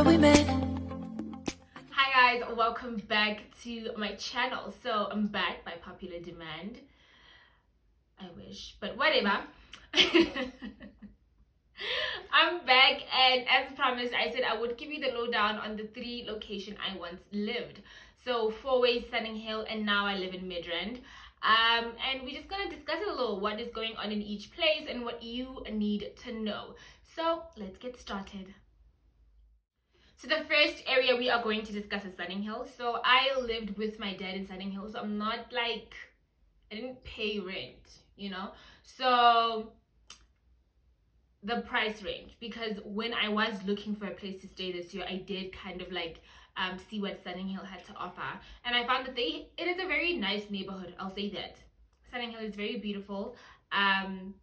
where we met. Hi guys, welcome back to my channel. So I'm back by popular demand. I wish, but whatever. I'm back, and as promised, I said I would give you the lowdown on the 3 locations I once lived. So Fourways, Sunninghill, and now I live in Midrand. And we're just gonna discuss a little what is going on in each place and what you need to know. So let's get started. So the first area we are going to discuss is Sunninghill. So I lived with my dad in Sunninghill, so I'm not like, I didn't pay rent, you know. So the price range, because when I was looking for a place to stay this year, I did kind of like see what Sunninghill had to offer, and I found that it is a very nice neighborhood. I'll say that Sunninghill is very beautiful, and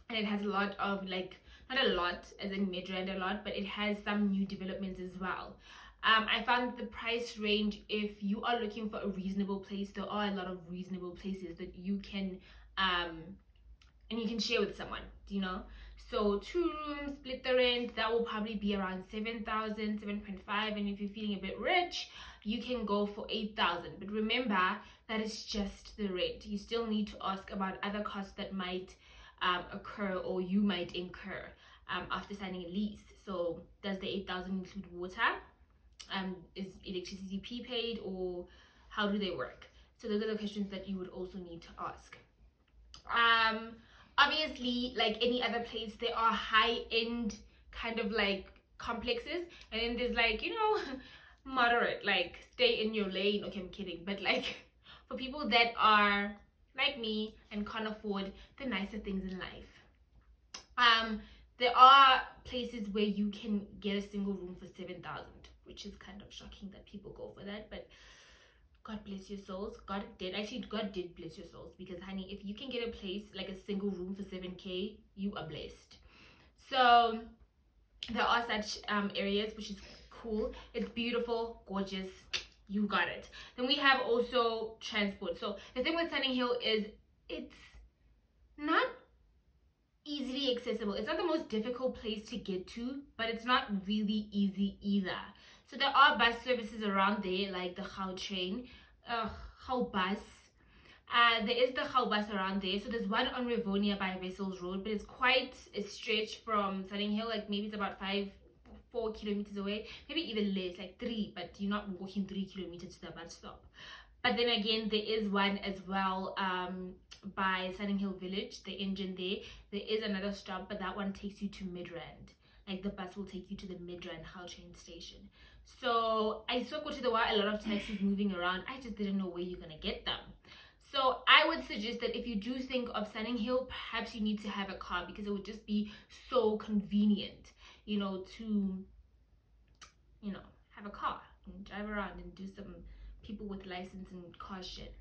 it has a lot of like, not a lot as in Midrand a lot, but it has some new developments as well. I found the price range, if you are looking for a reasonable place, there are a lot of reasonable places that you can and you can share with someone, you know. So 2 rooms, split the rent, that will probably be around 7,000, 7.5, and if you're feeling a bit rich, you can go for 8,000. But remember, that is just the rent. You still need to ask about other costs that might occur or you might incur after signing a lease. So does the 8,000 include water? Is electricity prepaid, or how do they work? So those are the questions that you would also need to ask. Obviously, like any other place, there are high-end kind of like complexes, and then there's like, you know, moderate, like stay in your lane. Okay, I'm kidding, but like for people that are like me and can't afford the nicer things in life, there are places where you can get a single room for 7,000, which is kind of shocking that people go for that, but God bless your souls. God did bless your souls, because honey, if you can get a place like a single room for 7K, you are blessed. So there are such areas, which is cool. It's beautiful, gorgeous, you got it. Then we have also transport. So the thing with Sunninghill is it's not easily accessible. It's not the most difficult place to get to, but it's not really easy either. So there are bus services around there, like the Gau train, Gau bus. There is the Gau bus around there. So there's one on Rivonia by Wessels Road, but it's quite a stretch from Sunninghill. Like maybe it's about 4 kilometers away, maybe even less, like 3. But you're not walking 3 kilometers to the bus stop. But then again, there is one as well by Sunninghill Village, the engine there. There is another stop, but that one takes you to Midrand. Like the bus will take you to the Midrand Gau train station. So I saw a lot of taxis moving around. I just didn't know where you're gonna get them. So I would suggest that if you do think of Sunninghill, perhaps you need to have a car, because it would just be so convenient, you know, to, you know, have a car and drive around and do some people with license and car shit.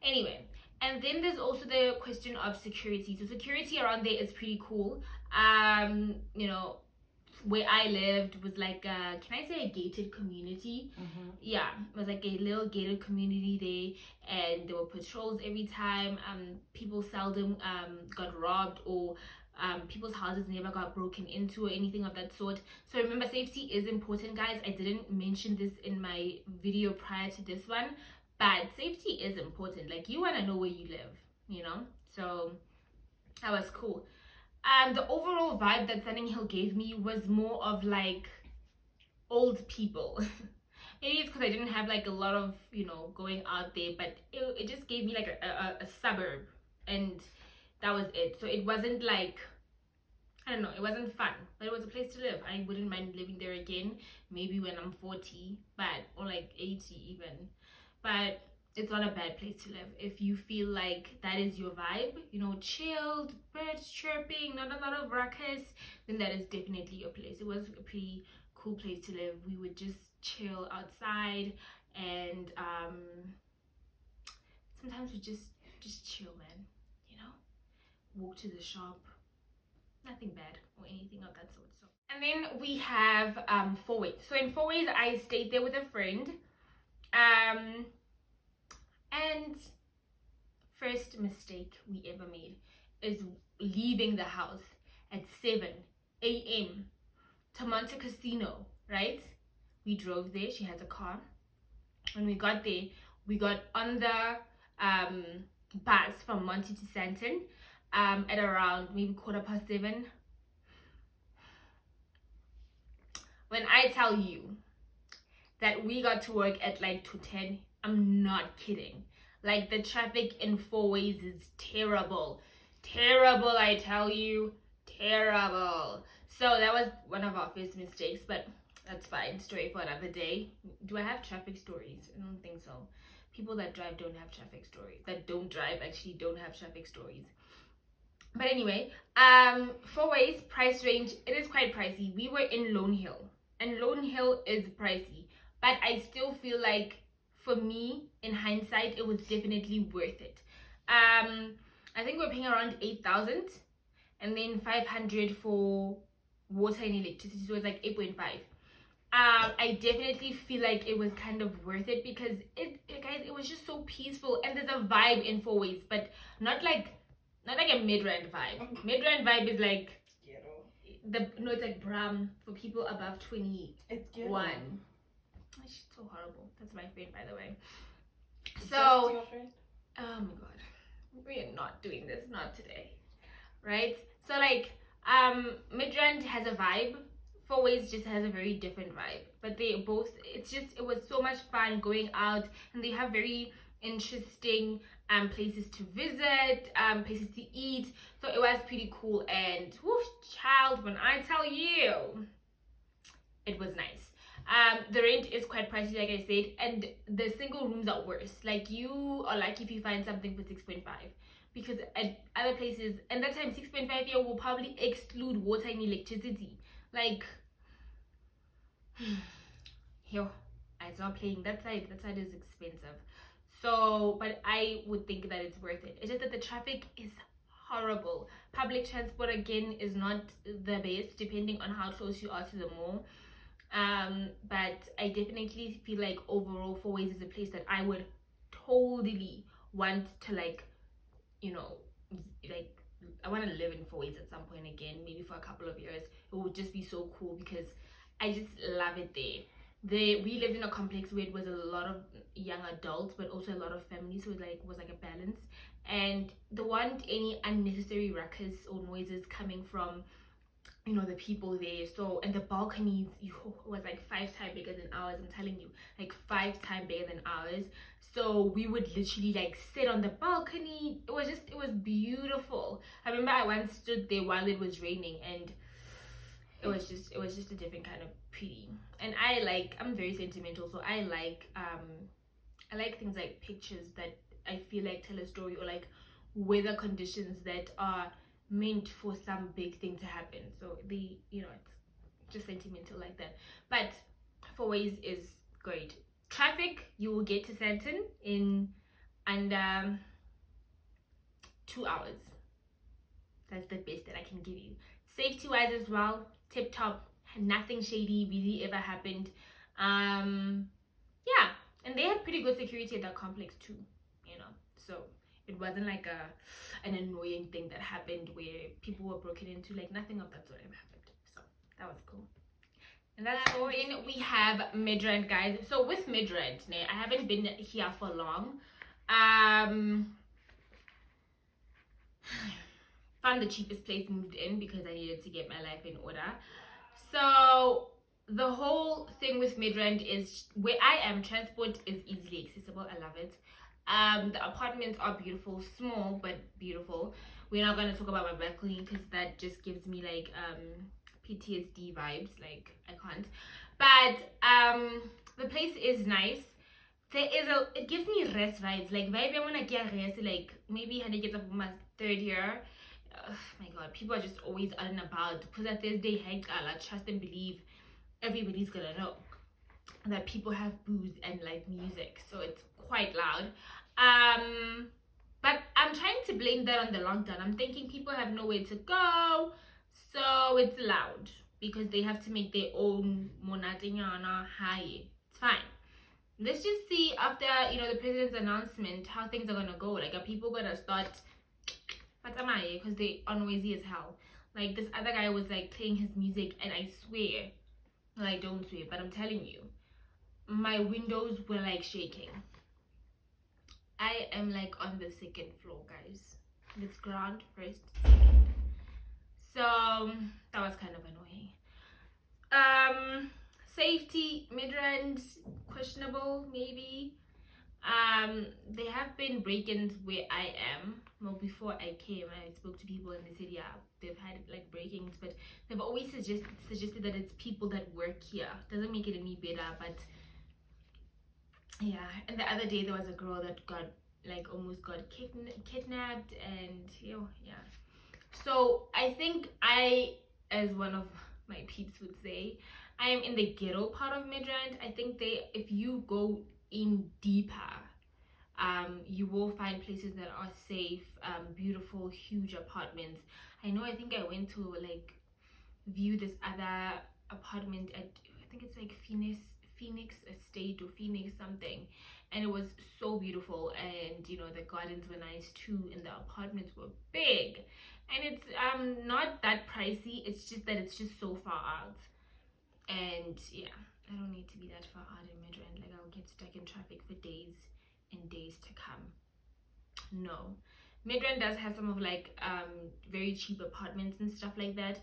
Anyway, and then there's also the question of security. So security around there is pretty cool. You know, where I lived was like a, can I say a gated community? Yeah, it was like a little gated community there, and there were patrols every time. People seldom got robbed, or people's houses never got broken into or anything of that sort. So remember, safety is important, guys. I didn't mention this in my video prior to this one, but safety is important. Like, you want to know where you live, you know. So that was cool. The overall vibe that Sunninghill gave me was more of like old people. Maybe it's because I didn't have like a lot of, you know, going out there, but it just gave me like a suburb, and that was it. So it wasn't like, I don't know, it wasn't fun, but it was a place to live. I wouldn't mind living there again, maybe when I'm 40, or like 80 even. But it's not a bad place to live if you feel like that is your vibe, you know, chilled, birds chirping, not a lot of ruckus, then that is definitely your place. It was a pretty cool place to live. We would just chill outside, and sometimes we just chill, man, you know, walk to the shop, nothing bad or anything of that sort. So, and then we have Fourways. So in Fourways, I stayed there with a friend, and first mistake we ever made is leaving the house at 7 a.m. to Monte Casino, right? We drove there. She has a car. When we got there, we got on the bus from Monty to Sandton at around maybe 7:15. When I tell you that we got to work at like 2:10, I'm not kidding. Like, the traffic in Fourways is terrible. Terrible, I tell you. Terrible. So that was one of our first mistakes, but that's fine. Story for another day. Do I have traffic stories? I don't think so. People that drive don't have traffic stories. That don't drive actually don't have traffic stories. But anyway, Fourways price range, it is quite pricey. We were in Lone Hill, and Lone Hill is pricey, but I still feel like, for me, in hindsight, it was definitely worth it. I think we're paying around 8,000, and then 500 for water and electricity, so it's like 8.5. I definitely feel like it was kind of worth it because guys, it was just so peaceful, and there's a vibe in Fourways, but not like a Midrand vibe. Midrand vibe is like it's like Bram for people above 21. It's so horrible. That's my friend, by the way. So, your friend? Oh my god, we are not doing this, not today, right? So like, Midrand has a vibe. Fourways just has a very different vibe, but they both, it was so much fun going out, and they have very interesting places to visit, places to eat, so it was pretty cool. And whoosh, child, when I tell you, it was nice. The rent is quite pricey, like I said, and the single rooms are worse. Like, you are lucky if you find something for 6.5, because at other places, and that time 6.5 here will probably exclude water and electricity. Like, yo, it's not playing. That side is expensive. So, but I would think that it's worth it. It's just that the traffic is horrible. Public transport, again, is not the best, depending on how close you are to the mall. But I definitely feel like overall Fourways is a place that I would totally want to, like, you know, like, I want to live in Fourways at some point again, maybe for a couple of years. It would just be so cool because I just love it there. We lived in a complex where it was a lot of young adults, but also a lot of families, so it was like a balance, and there weren't any unnecessary ruckus or noises coming from, you know, the people there. So, and the balconies, it was like 5 times bigger than ours. I'm telling you, like 5 times bigger than ours. So we would literally like sit on the balcony. It was beautiful. I remember I once stood there while it was raining, and it was just a different kind of pretty. And I'm very sentimental, so I like things like pictures that I feel like tell a story, or like weather conditions that are meant for some big thing to happen. So it's just sentimental like that. But Fourways is great. Traffic, you will get to Sandton in under 2 hours. That's the best that I can give you. Safety wise as well, tip top. Nothing shady really ever happened. Yeah, and they had pretty good security at that complex too, so it wasn't like an annoying thing that happened where people were broken into. Like, nothing of that sort ever happened, so that was cool. And that's all in. We have Midrand, guys. So with Midrand, I haven't been here for long. Found the cheapest place, moved in because I needed to get my life in order. So the whole thing with Midrand is, where I am, transport is easily accessible. I love it. The apartments are beautiful, small but beautiful. We're not going to talk about my balcony because that just gives me like PTSD vibes. Like, I can't. But the place is nice. It gives me rest vibes. Like, vibe I wanna get rest. Like, maybe when I get up for my 3rd year. Oh my god, people are just always out and about. Because at Thursday, hey, trust and believe, everybody's gonna know that people have booze and like music, so it's quite loud. But I'm trying to blame that on the lockdown. I'm thinking people have nowhere to go, so it's loud because they have to make their own monatinyana high. It's fine. Let's just see after the president's announcement how things are gonna go. Like, are people gonna start because they are noisy as hell? Like, this other guy was like playing his music, and I swear, well, I don't swear, but I'm telling you, my windows were like shaking. I am like on the second floor, guys. It's ground first, second. So that was kind of annoying. Safety, Midrand, questionable maybe. There have been break-ins where I am. Well, before I came, I spoke to people in the city. Yeah, they've had like break-ins, but they've always suggested that it's people that work here. Doesn't make it any better, but yeah. And the other day there was a girl that got like almost got kidnapped, and yeah. So I think as one of my peeps would say, I am in the ghetto part of Midrand. I think if you go in deeper, you will find places that are safe, beautiful, huge apartments. I think I went to like view this other apartment at, I think it's like Phoenix Estate or Phoenix something, and it was so beautiful, and the gardens were nice too, and the apartments were big, and it's not that pricey. It's just that it's just so far out, and yeah, I don't need to be that far out in Midrand. Like, I'll get stuck in traffic for days and days to come. No, Midrand does have some of like very cheap apartments and stuff like that.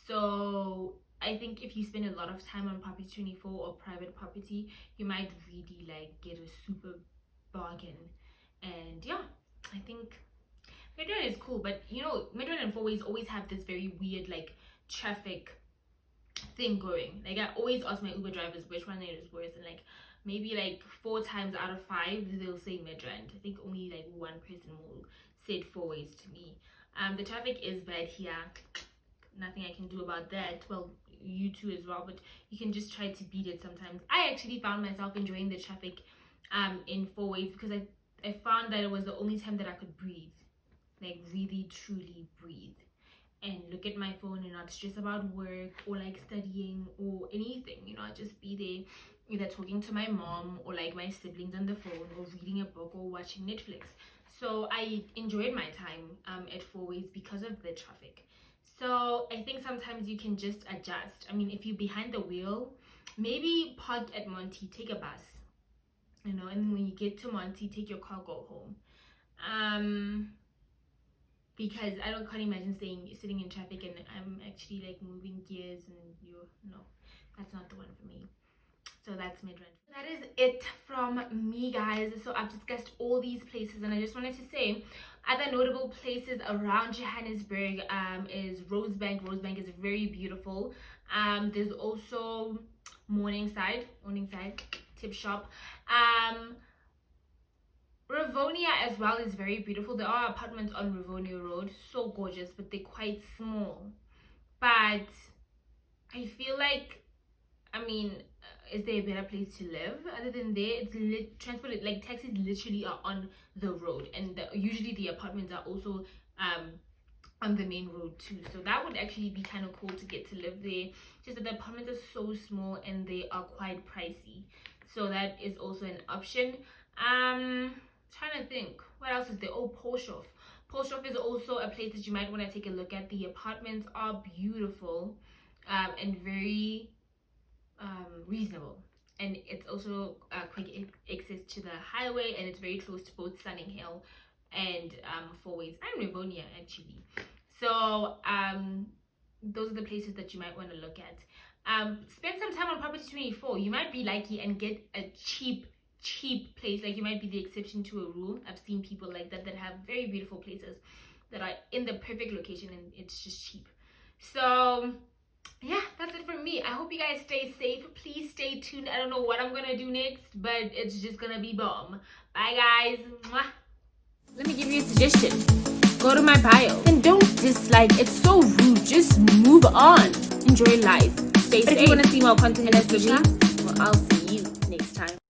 So I think if you spend a lot of time on Property 24 or private property, you might really like get a super bargain. And yeah, I think Midrand is cool, but Midrand and Fourways always have this very weird like traffic thing going. Like, I always ask my Uber drivers which one is worse, and like maybe like 4 times out of 5 they'll say Midrand. I think only like one person will say Fourways to me. The traffic is bad here. Nothing I can do about that. Well, you too as well, but you can just try to beat it sometimes. I actually found myself enjoying the traffic in Fourways because I found that it was the only time that I could breathe, like really truly breathe and look at my phone and not stress about work or like studying or anything. I'd just be there either talking to my mom or like my siblings on the phone or reading a book or watching Netflix. So I enjoyed my time at Fourways because of the traffic. So I think sometimes you can just adjust. I mean, if you're behind the wheel, maybe park at Monty, take a bus, and then when you get to Monty, take your car, go home. Because I can't imagine sitting in traffic and I'm actually like moving gears and no, that's not the one for me. So that's Midrand. That is it from me, guys. So I've discussed all these places, and I just wanted to say other notable places around Johannesburg is Rosebank. Rosebank is very beautiful. There's also Morningside tip shop. Rivonia as well is very beautiful. There are apartments on Rivonia Road, so gorgeous, but they're quite small. But I feel like, is there a better place to live other than there? It's transported, like taxis literally are on the road, and usually the apartments are also on the main road too. So that would actually be kind of cool to get to live there. Just that the apartments are so small and they are quite pricey. So that is also an option. Trying to think, what else is there? Oh, Polshof. Polshof is also a place that you might want to take a look at. The apartments are beautiful and very reasonable, and it's also quick access to the highway, and it's very close to both Sunninghill and Fourways and Rivonia actually. So those are the places that you might want to look at. Spend some time on Property 24. You might be lucky and get a cheap place. Like, you might be the exception to a rule. I've seen people like that have very beautiful places that are in the perfect location and it's just cheap. So yeah, that's it from me. I hope you guys stay safe. Please stay tuned. I don't know what I'm gonna do next, but it's just gonna be bomb. Bye guys. Mwah. Let me give you a suggestion. Go to my bio and don't dislike. It's so rude. Just move on. Enjoy life. Stay safe. If you want to see more content in the future, well, I'll see you.